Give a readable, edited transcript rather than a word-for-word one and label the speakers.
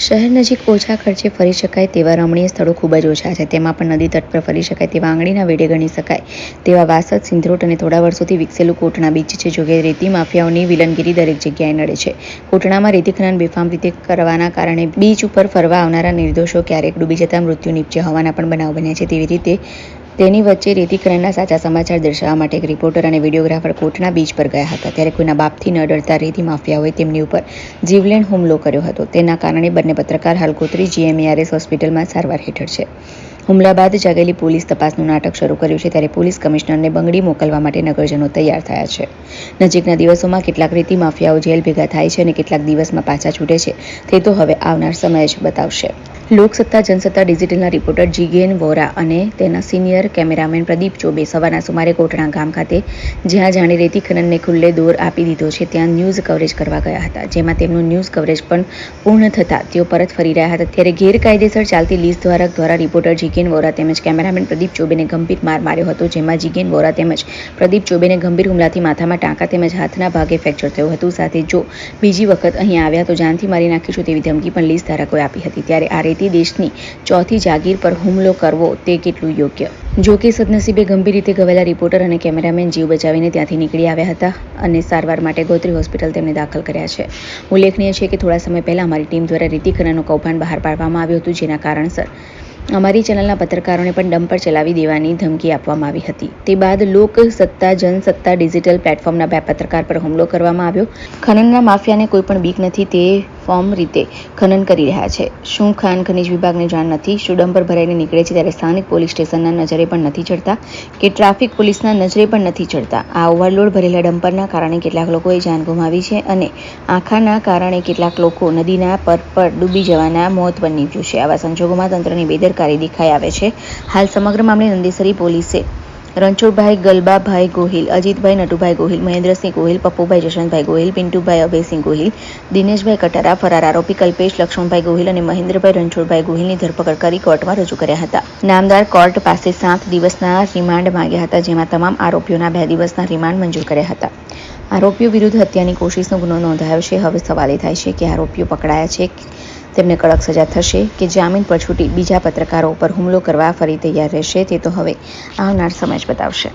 Speaker 1: શહેર નજીક ઓછા ખર્ચે ફરી શકાય તેવા રમણીય સ્થળો ખૂબ જ ઓછા છે. તેમાં પણ નદી તટ પર ફરી શકાય તેવા આંગળીના વેઢે ગણી શકાય તેવા વાસદ, સિંધરોટ અને થોડા વર્ષોથી વિકસેલું કોટણા બીચ છે. જોકે રેતી માફિયાઓની વિલનગીરી દરેક જગ્યાએ નડે છે. કોટણામાં રેતી ખનન બેફામ રીતે કરવાના કારણે બીચ ઉપર ફરવા આવનારા નિર્દોષો ક્યારેક ડૂબી જતા મૃત્યુ નીપજ્યા હોવાના પણ બનાવ બન્યા છે. તેવી રીતે તેની વચ્ચે રેતી ખનનના સાચા સમાચાર દર્શાવવા માટે એક રિપોર્ટર અને વિડીયોગ્રાફર કોટણા બીચ પર ગયા હતા. ત્યારે કોઈના બાપથી ન ડરતા રેતી માફિયાઓએ તેમની ઉપર જીવલેણ હુમલો કર્યો હતો. તેના કારણે બંને પત્રકાર હાલ ગોત્રી GMARS હોસ્પિટલમાં સારવાર હેઠળ છે. હુમલા બાદ જાગેલી પોલીસ તપાસનું નાટક શરૂ કર્યું છે. ત્યારે પોલીસ કમિશનરને બંગડી મોકલવા માટે નગરજનો તૈયાર થયા છે. નજીકના દિવસોમાં કેટલાક રેતી માફિયાઓ જેલ ભેગા થાય છે અને કેટલાક દિવસમાં પાછા છૂટે છે તે તો હવે આવનાર સમય જ બતાવશે. લોકસત્તા જનસત્તા ડિજિટલના રિપોર્ટર જીગેન વોરા અને તેના સિનિયર કેમેરામેન પ્રદીપ ચોબે સવારના સુમારે કોટણા ગામ ખાતે જ્યાં જાણે રેતી ખનનને ખુલ્લે દોર આપી દીધો છે ત્યાં ન્યૂઝ કવરેજ કરવા ગયા હતા. જેમાં તેમનું ન્યૂઝ કવરેજ પણ પૂર્ણ થતાં તેઓ પરત ફરી રહ્યા હતા. ત્યારે ગેરકાયદેસર ચાલતી લીઝ દ્વારા રિપોર્ટર જીગેન વોરા તેમજ કેમેરામેન પ્રદીપ ચોબેને ગંભીર માર માર્યો હતો. જેમાં જીગેન વોરા તેમજ પ્રદીપ ચોબેને ગંભીર હુમલાથી માથામાં ટાંકા તેમજ હાથના ભાગે ફ્રેક્ચર થયું હતું. સાથે જો બીજી વખત અહીં આવ્યા તો જાનથી મારી નાખીશું તેવી ધમકી પણ લીઝ ધારકોએ આપી હતી. ત્યારે આ રેતી દેશની ચોથી જાગીર પર હુમલો કરવો તે કેટલું યોગ્ય? જો કે સદનસીબે ગંભીર રીતે ઘવાયેલા રિપોર્ટર અને કેમેરામેન જીવ બચાવીને ત્યાંથી નીકળી આવ્યા હતા અને સારવાર માટે ગોત્રી હોસ્પિટલ તેમને દાખલ કર્યા છે. ઉલ્લેખનીય છે કે થોડા સમય પહેલા અમારી ટીમ દ્વારા રેતી ખનનનું કૌભાંડ બહાર પાડવામાં આવ્યું હતું, જેના કારણસર અમારી ચેનલના પત્રકારોને પણ ડમ્પર ચલાવી દેવાની ધમકી આપવામાં આવી હતી. તે બાદ લોકસત્તા જનસત્તા ડિજિટલ પ્લેટફોર્મના 2 પત્રકાર પર હુમલો કરવામાં આવ્યો. ખનનના માફિયાને કોઈ પણ બીક નથી, તે ફોર્મ રીતે ખનન કરી રહ્યા છે. શું ખાણ ખનીજ વિભાગને જાણ નથી? શું ડમ્પર ભરાઈને નીકળે છે ત્યારે સ્થાનિક પોલીસ સ્ટેશનના નજરે પણ નથી ચડતા કે ટ્રાફિક પોલીસના નજરે પણ નથી ચડતા? આ ઓવરલોડ ભરેલા ડમ્પરના કારણે કેટલાક લોકોએ જાન ગુમાવી છે અને આખાના કારણે કેટલાક લોકો નદીના પર ડૂબી જવાના મોત પણ નીપજ્યું છે. આવા સંજોગોમાં તંત્રની બેદરકારી દેખાઈ આવે છે. હાલ સમગ્ર મામલે નંદેસરી પોલીસે રણછોડભાઈ ગલબાભાઈ ગોહિલ, અજીતભાઈ નટુભાઈ ગોહિલ, મહેન્દ્રસિંહ ગોહિલ, પપ્પુભાઈ જશવંતભાઈ ગોહિલ, પિન્ટુભાઈ અભયસિંહ ગોહિલ, દિનેશભાઈ કટારા, ફરાર આરોપી કલ્પેશ લક્ષ્મણભાઈ ગોહિલ અને મહેન્દ્રભાઈ રણછોડભાઈ ગોહિલની ધરપકડ કરી કોર્ટમાં રજૂ કર્યા હતા. નામદાર કોર્ટ પાસે 7 દિવસના રિમાન્ડ માંગ્યા હતા, જેમાં તમામ આરોપીઓના 2 દિવસના રિમાન્ડ મંજૂર કર્યા હતા. આરોપીઓ વિરુદ્ધ હત્યાની કોશિશનો ગુનો નોંધાયો છે. હવે સવાલ એ થાય છે કે આરોપીઓ પકડાયા છે, તેમને કડક સજા થશે કે જામીન પર છૂટી બીજા પત્રકારો પર હુમલો કરવા ફરી તૈયાર રહેશે? તે તો હવે આવનાર સમય જ બતાવશે.